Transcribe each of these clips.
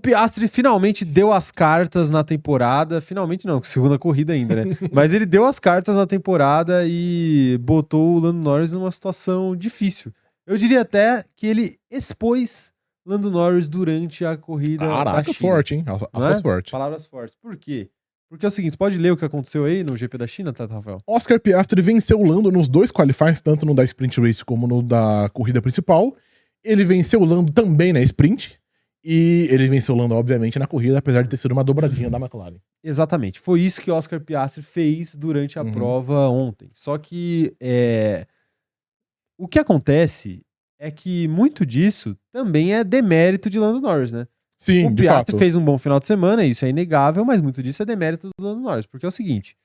Piastri finalmente deu as cartas na temporada. Finalmente não, segunda corrida ainda, né? Mas ele deu as cartas na temporada e botou o Lando Norris numa situação difícil. Eu diria até que ele expôs Lando Norris durante a corrida da China. Forte, hein? Aspas forte. Palavras fortes. Por quê? Porque é o seguinte, você pode ler o que aconteceu aí no GP da China, tá, Rafael? Oscar Piastri venceu o Lando nos 2 qualifiers, tanto no da Sprint Race como no da corrida principal. Ele venceu o Lando também na Sprint. E ele venceu o Lando, obviamente, na corrida, apesar de ter sido uma dobradinha da McLaren. Exatamente. Foi isso que o Oscar Piastri fez durante a prova ontem. Só que o que acontece é que muito disso também é demérito de Lando Norris, né? Sim, o Piastri fez um bom final de semana, isso é inegável, mas muito disso é demérito do Lando Norris. Porque é o seguinte,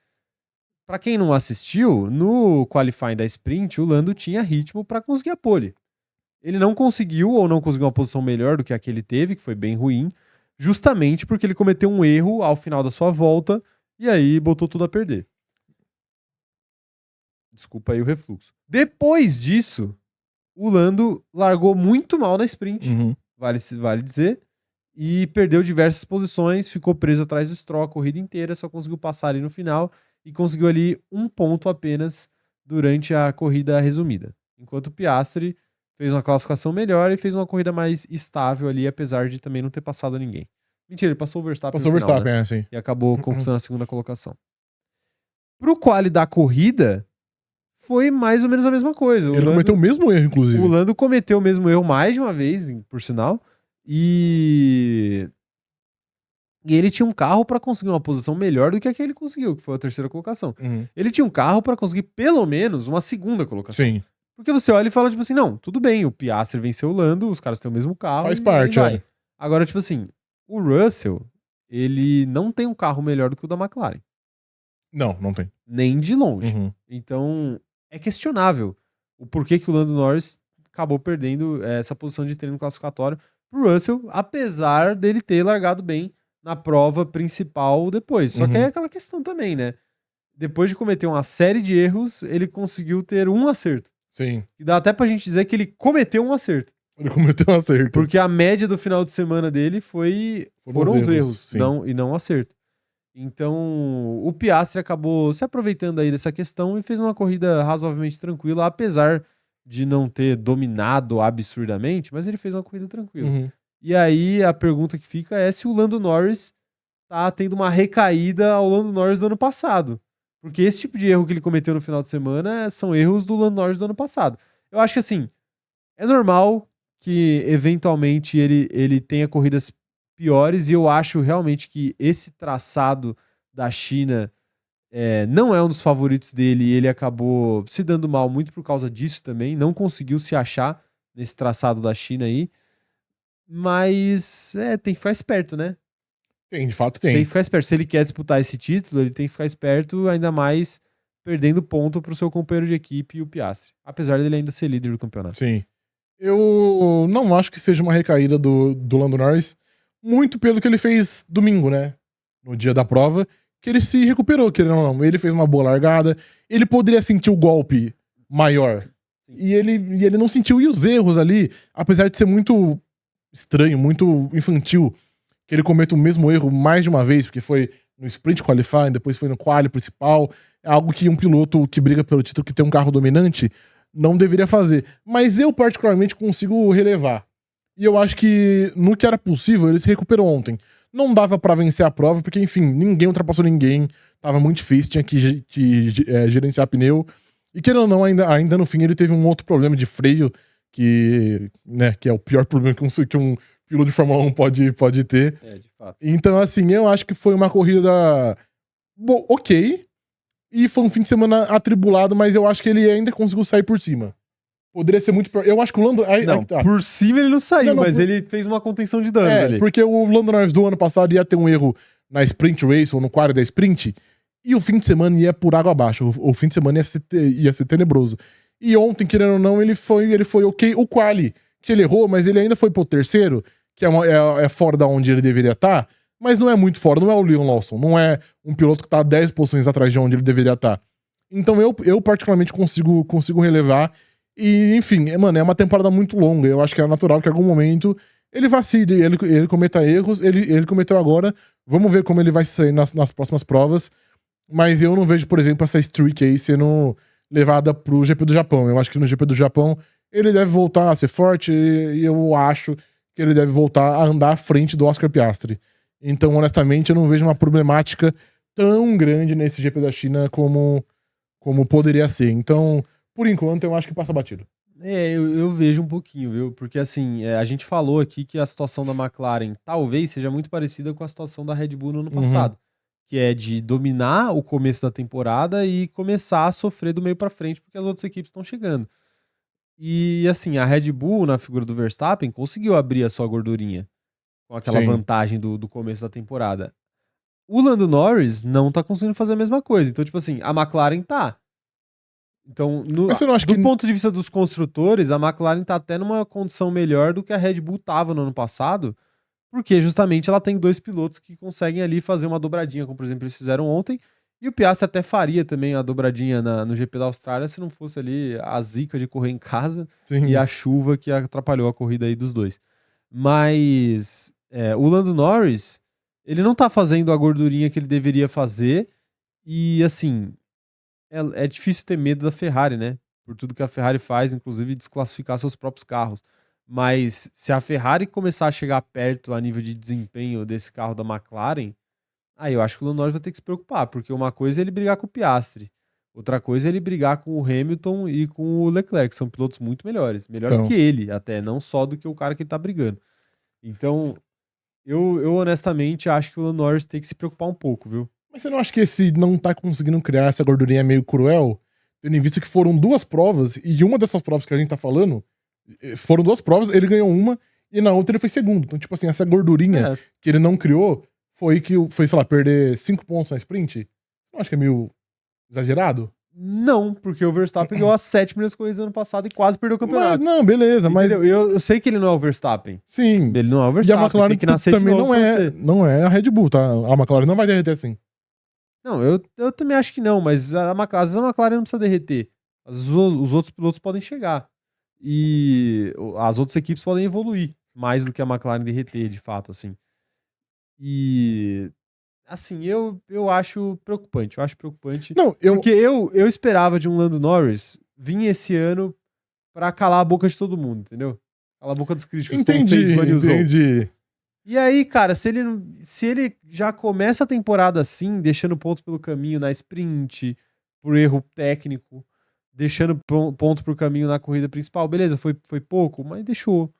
pra quem não assistiu, no qualifying da Sprint, o Lando tinha ritmo pra conseguir a pole. Ele não conseguiu, ou não conseguiu uma posição melhor do que a que ele teve, que foi bem ruim, justamente porque ele cometeu um erro ao final da sua volta, e aí botou tudo a perder. Desculpa aí o refluxo. Depois disso, o Lando largou muito mal na sprint, vale dizer, e perdeu diversas posições, ficou preso atrás do Stroll a corrida inteira, só conseguiu passar ali no final, e conseguiu ali 1 ponto apenas durante a corrida resumida. Enquanto o Piastri fez uma classificação melhor e fez uma corrida mais estável ali, apesar de também não ter passado ninguém. Mentira, ele passou o Verstappen no final, né? Sim. E acabou conquistando a segunda colocação. Pro quali da corrida, foi mais ou menos a mesma coisa. Ele cometeu o mesmo erro, inclusive. O Lando cometeu o mesmo erro mais de uma vez, por sinal. E ele tinha um carro pra conseguir uma posição melhor do que a que ele conseguiu, que foi a 3ª colocação. Ele tinha um carro pra conseguir pelo menos uma 2ª colocação. Sim. Porque você olha e fala, tipo assim, não, tudo bem, o Piastri venceu o Lando, os caras têm o mesmo carro. Faz parte, vai. Agora, tipo assim, o Russell, ele não tem um carro melhor do que o da McLaren. Não tem. Nem de longe. Então, é questionável o porquê que o Lando Norris acabou perdendo essa posição de treino classificatório pro Russell, apesar dele ter largado bem na prova principal depois. Só que aí é aquela questão também, né? Depois de cometer uma série de erros, ele conseguiu ter um acerto. Sim. E dá até pra gente dizer que ele cometeu um acerto. Ele cometeu um acerto. Porque a média do final de semana dele foram os erros e não um acerto. Então, o Piastri acabou se aproveitando aí dessa questão e fez uma corrida razoavelmente tranquila, apesar de não ter dominado absurdamente, mas ele fez uma corrida tranquila. E aí, a pergunta que fica é se o Lando Norris tá tendo uma recaída ao Lando Norris do ano passado. Porque esse tipo de erro que ele cometeu no final de semana são erros do Lando Norris do ano passado. Eu acho que assim, é normal que eventualmente ele tenha corridas piores e eu acho realmente que esse traçado da China não é um dos favoritos dele e ele acabou se dando mal muito por causa disso também. Não conseguiu se achar nesse traçado da China aí. Mas tem que ficar esperto, né? Tem, de fato tem. Tem que ficar esperto. Se ele quer disputar esse título, ele tem que ficar esperto, ainda mais perdendo ponto pro seu companheiro de equipe, o Piastri. Apesar dele ainda ser líder do campeonato. Sim. Eu não acho que seja uma recaída do Lando Norris, muito pelo que ele fez domingo, né? No dia da prova, que ele se recuperou, querendo ou não. Ele fez uma boa largada, ele poderia sentir o golpe maior. E ele não sentiu. E os erros ali, apesar de ser muito estranho, muito infantil, que ele cometa o mesmo erro mais de uma vez, porque foi no Sprint Qualifying, depois foi no Quali principal, é algo que um piloto que briga pelo título, que tem um carro dominante, não deveria fazer. Mas eu particularmente consigo relevar. E eu acho que no que era possível, ele se recuperou ontem. Não dava pra vencer a prova, porque enfim, ninguém ultrapassou ninguém, tava muito difícil, tinha que gerenciar pneu. E querendo ou não, ainda no fim ele teve um outro problema de freio, que é o pior problema que um piloto de Fórmula 1 pode ter. De fato. Então, assim, eu acho que foi uma corrida ok. E foi um fim de semana atribulado, mas eu acho que ele ainda conseguiu sair por cima. Poderia ser muito pior. Eu acho que o Lando... Por cima ele não saiu, mas ele fez uma contenção de danos ali. Porque o Lando Norris do ano passado ia ter um erro na Sprint Race ou no quadro da Sprint, e o fim de semana ia por água abaixo. O fim de semana ia ser tenebroso. E ontem, querendo ou não, ele foi ok. O quali, que ele errou, mas ele ainda foi pro terceiro, que é fora da onde ele deveria estar, mas não é muito fora, não é o Liam Lawson, não é um piloto que tá 10 posições atrás de onde ele deveria estar. Então eu particularmente consigo relevar. E, enfim, mano, é uma temporada muito longa. Eu acho que é natural que em algum momento ele vacile, ele cometa erros, ele cometeu agora, vamos ver como ele vai sair nas próximas provas, mas eu não vejo, por exemplo, essa streak aí sendo levada pro GP do Japão. Eu acho que no GP do Japão ele deve voltar a ser forte e eu acho que ele deve voltar a andar à frente do Oscar Piastri. Então, honestamente, eu não vejo uma problemática tão grande nesse GP da China como poderia ser. Então, por enquanto, eu acho que passa batido. Eu vejo um pouquinho, viu? Porque assim, a gente falou aqui que a situação da McLaren talvez seja muito parecida com a situação da Red Bull no ano passado. Que é de dominar o começo da temporada e começar a sofrer do meio pra frente, porque as outras equipes estão chegando. E assim, a Red Bull, na figura do Verstappen, conseguiu abrir a sua gordurinha com aquela vantagem do começo da temporada. O Lando Norris não tá conseguindo fazer a mesma coisa. Então, tipo assim, a McLaren tá. Então, do ponto de vista dos construtores, a McLaren tá até numa condição melhor do que a Red Bull tava no ano passado, porque justamente ela tem dois pilotos que conseguem ali fazer uma dobradinha, como por exemplo eles fizeram ontem, e o Piastri até faria também a dobradinha no GP da Austrália se não fosse ali a zica de correr em casa e a chuva que atrapalhou a corrida aí dos dois. Mas o Lando Norris, ele não tá fazendo a gordurinha que ele deveria fazer, e assim, é difícil ter medo da Ferrari, né? Por tudo que a Ferrari faz, inclusive desclassificar seus próprios carros. Mas se a Ferrari começar a chegar perto a nível de desempenho desse carro da McLaren, aí eu acho que o Lando Norris vai ter que se preocupar, porque uma coisa é ele brigar com o Piastri, outra coisa é ele brigar com o Hamilton e com o Leclerc, que são pilotos muito melhores. Melhores que ele, até, não só do que o cara que ele tá brigando. Então, eu honestamente acho que o Lando Norris tem que se preocupar um pouco, viu? Mas você não acha que esse não tá conseguindo criar essa gordurinha meio cruel? Tendo em vista que foram 2 provas, e uma dessas provas que a gente tá falando, foram 2 provas, ele ganhou uma, e na outra ele foi segundo. Então, tipo assim, essa gordurinha que ele não criou foi, sei lá, perder 5 pontos na sprint? Você não acha que é meio exagerado? Não, porque o Verstappen ganhou as 7 primeiras corridas do ano passado e quase perdeu o campeonato. Não, beleza, mas... Eu sei que ele não é o Verstappen. Sim. Ele não é o Verstappen. E a McLaren que também não é a Red Bull, tá? A McLaren não vai derreter assim. Não, eu também acho que não, mas às vezes a McLaren não precisa derreter. Os outros pilotos podem chegar. E as outras equipes podem evoluir mais do que a McLaren derreter, de fato, assim. E... assim, eu acho preocupante. Eu acho preocupante. Não, porque eu esperava de um Lando Norris vir esse ano pra calar a boca de todo mundo, entendeu? Calar a boca dos críticos. Entendi. E aí, cara, se ele já começa a temporada assim, deixando ponto pelo caminho na sprint, por erro técnico, deixando ponto pro caminho na corrida principal, beleza, foi pouco, mas deixou.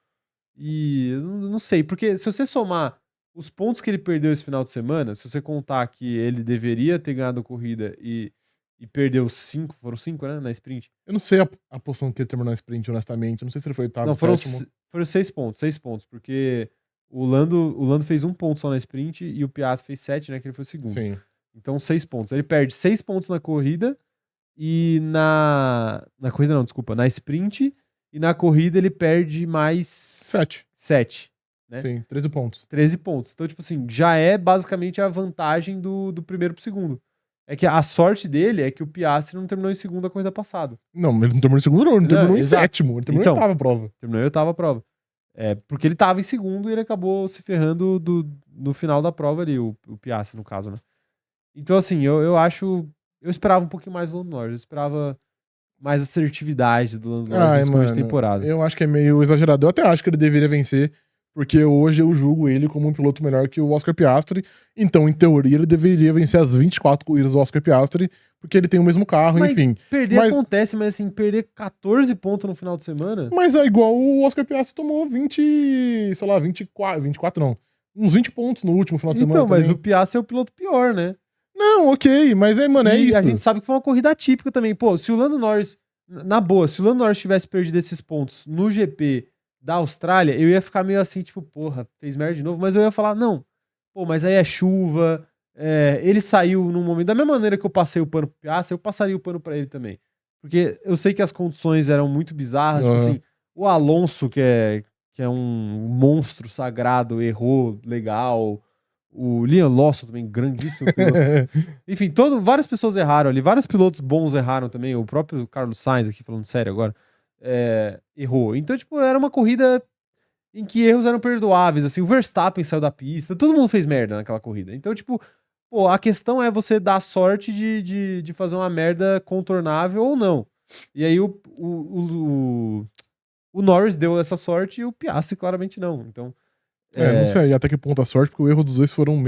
E eu não sei, porque se você somar os pontos que ele perdeu esse final de semana, se você contar que ele deveria ter ganhado a corrida e perdeu 5, foram 5, né, na sprint. Eu não sei a posição que ele terminou na sprint, honestamente. Eu não sei se ele foi oitavo, não, foram 6 pontos, porque o Lando fez 1 ponto só na sprint e o Piastri fez 7, né, que ele foi o segundo. Sim. Então 6 pontos. Ele perde 6 pontos na corrida e na corrida não, desculpa, na sprint, e na corrida ele perde mais 7. Né? Sim, 13 pontos. 13 pontos. Então, tipo assim, já é basicamente a vantagem do primeiro pro segundo. É que a sorte dele é que o Piastri não terminou em segundo a corrida passada. Não, ele não terminou em segundo, não. Ele terminou em sétimo. Ele terminou em oitava prova. Terminou em oitava prova. Porque ele tava em segundo e ele acabou se ferrando no final da prova ali, o Piastri, no caso, né? Então, assim, eu acho... Eu esperava um pouquinho mais do Lando Norris. Eu esperava mais assertividade do Lando Norris nesse começo de temporada. Eu acho que é meio exagerado. Eu até acho que ele deveria vencer, porque hoje eu julgo ele como um piloto melhor que o Oscar Piastri. Então, em teoria, ele deveria vencer as 24 corridas do Oscar Piastri, porque ele tem o mesmo carro, enfim. Acontece, mas assim, perder 14 pontos no final de semana... Mas é igual o Oscar Piastri tomou 24 não. Uns 20 pontos no último final de semana. Então, mas o Piastri é o piloto pior, né? Não, ok, mas é isso. E a gente sabe que foi uma corrida atípica também. Pô, se o Lando Norris... Na boa, se o Lando Norris tivesse perdido esses pontos no GP da Austrália, eu ia ficar meio assim, tipo, porra, fez merda de novo, mas eu ia falar, não, pô, mas aí é chuva, ele saiu num momento, da mesma maneira que eu passei o pano pro Piastri, eu passaria o pano pra ele também, porque eu sei que as condições eram muito bizarras, tipo assim, o Alonso, que é um monstro sagrado, errou legal, o Liam Lawson também, grandíssimo piloto. Enfim, várias pessoas erraram ali, vários pilotos bons erraram também, o próprio Carlos Sainz, aqui falando sério agora, errou. Então, tipo, era uma corrida em que erros eram perdoáveis, assim, o Verstappen saiu da pista, todo mundo fez merda naquela corrida. Então, tipo, pô, a questão é você dar sorte de fazer uma merda contornável ou não. E aí o Norris deu essa sorte e o Piastri claramente não. Então, não sei até que ponto a sorte, porque o erro dos dois foram no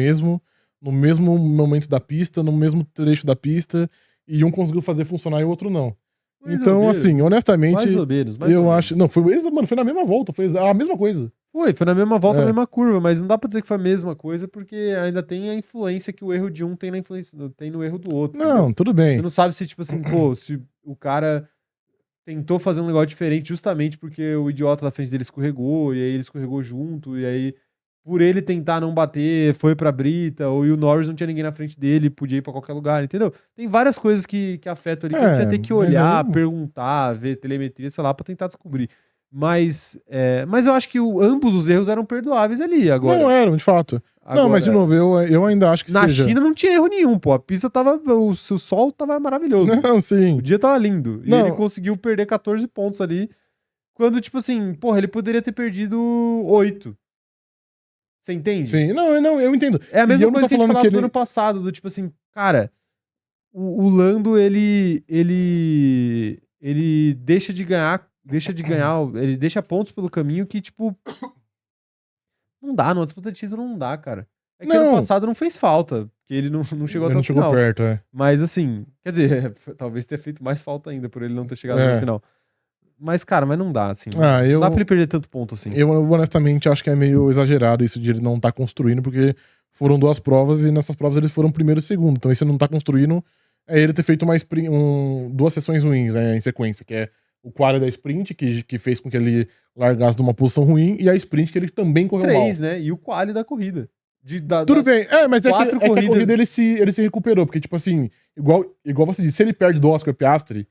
mesmo momento da pista, no mesmo trecho da pista, e um conseguiu fazer funcionar e o outro não. Então, assim, honestamente, mais ou menos, eu acho... Não, foi na mesma volta, foi a mesma coisa. Foi na mesma volta, a mesma curva, mas não dá pra dizer que foi a mesma coisa, porque ainda tem a influência que o erro de um tem no erro do outro. Não, entendeu? tudo bem. Você não sabe se, tipo assim, pô, se o cara tentou fazer um negócio diferente justamente porque o idiota da frente dele escorregou, e aí ele escorregou junto, e aí, por ele tentar não bater, foi pra brita, ou o Norris não tinha ninguém na frente dele, podia ir pra qualquer lugar, entendeu? Tem várias coisas que afetam ali, que a gente ia ter que olhar, perguntar, ver telemetria, sei lá, pra tentar descobrir. Mas eu acho que ambos os erros eram perdoáveis ali agora. Não eram, de fato. Agora, não, mas de novo, eu ainda acho que na China não tinha erro nenhum, pô. A pista tava... O sol tava maravilhoso. Não, sim. O dia tava lindo. E ele conseguiu perder 14 pontos ali. Quando, tipo assim, porra, ele poderia ter perdido 8. Você entende? Sim, não, eu entendo. É a mesma coisa que a gente falava do ano passado, do tipo assim, cara, o Lando, ele deixa de ganhar, ele deixa pontos pelo caminho que, tipo, não dá, numa disputa de título não dá, cara. É que ano passado não fez falta, porque ele não chegou até o final. Não chegou perto, Mas assim, quer dizer, talvez tenha feito mais falta ainda por ele não ter chegado no final. Mas, cara, não dá, assim. Não dá pra ele perder tanto ponto, assim. Eu, honestamente, acho que é meio exagerado isso de ele não tá construindo, porque foram 2 provas e nessas provas eles foram primeiro e segundo. Então, se ele não tá construindo, é ele ter feito 2 sessões ruins, né, em sequência, que é o quali da sprint, que fez com que ele largasse de uma posição ruim, e a sprint que ele também correu mal. 3, né? E o quali da corrida. Tudo bem, mas é que a corrida ele se recuperou, porque, tipo assim, igual você disse, se ele perde do Oscar Piastri,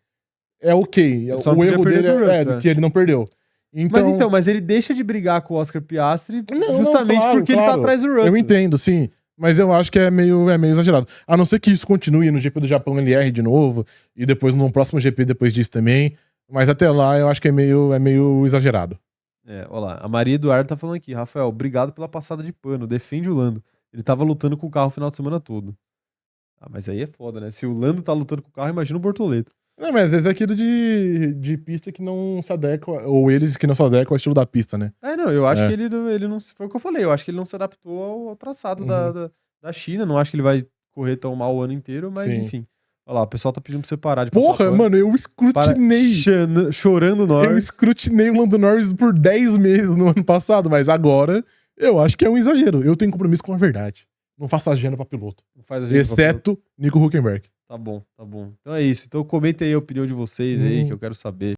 é ok. O erro dele é que ele não perdeu. Então... Mas ele deixa de brigar com o Oscar Piastri justamente porque ele tá atrás do Russell. Eu entendo, sim. Mas eu acho que é meio exagerado. A não ser que isso continue no GP do Japão, ele erre de novo, e depois no próximo GP depois disso também. Mas até lá eu acho que é meio exagerado. Olha lá. A Maria Eduardo tá falando aqui. Rafael, obrigado pela passada de pano. Defende o Lando. Ele tava lutando com o carro o final de semana todo. Ah, mas aí é foda, né? Se o Lando tá lutando com o carro, imagina o Bortoleto. Não, mas às vezes é aquilo de pista que não se adequa, ou eles que não se adequam ao estilo da pista, né? Eu acho que ele não... Foi o que eu falei. Eu acho que ele não se adaptou ao traçado da China. Não acho que ele vai correr tão mal o ano inteiro, mas enfim. Olha lá, o pessoal tá pedindo pra você parar de passar Porra, mano, eu escrutinei. Chorando Norris. Eu escrutinei o Lando Norris por 10 meses no ano passado, mas agora eu acho que é um exagero. Eu tenho compromisso com a verdade. Não faço agenda pra piloto. Não faz agenda exceto pra piloto. Nico Hülkenberg. Tá bom. Então é isso. Então comentem aí a opinião de vocês aí, que eu quero saber.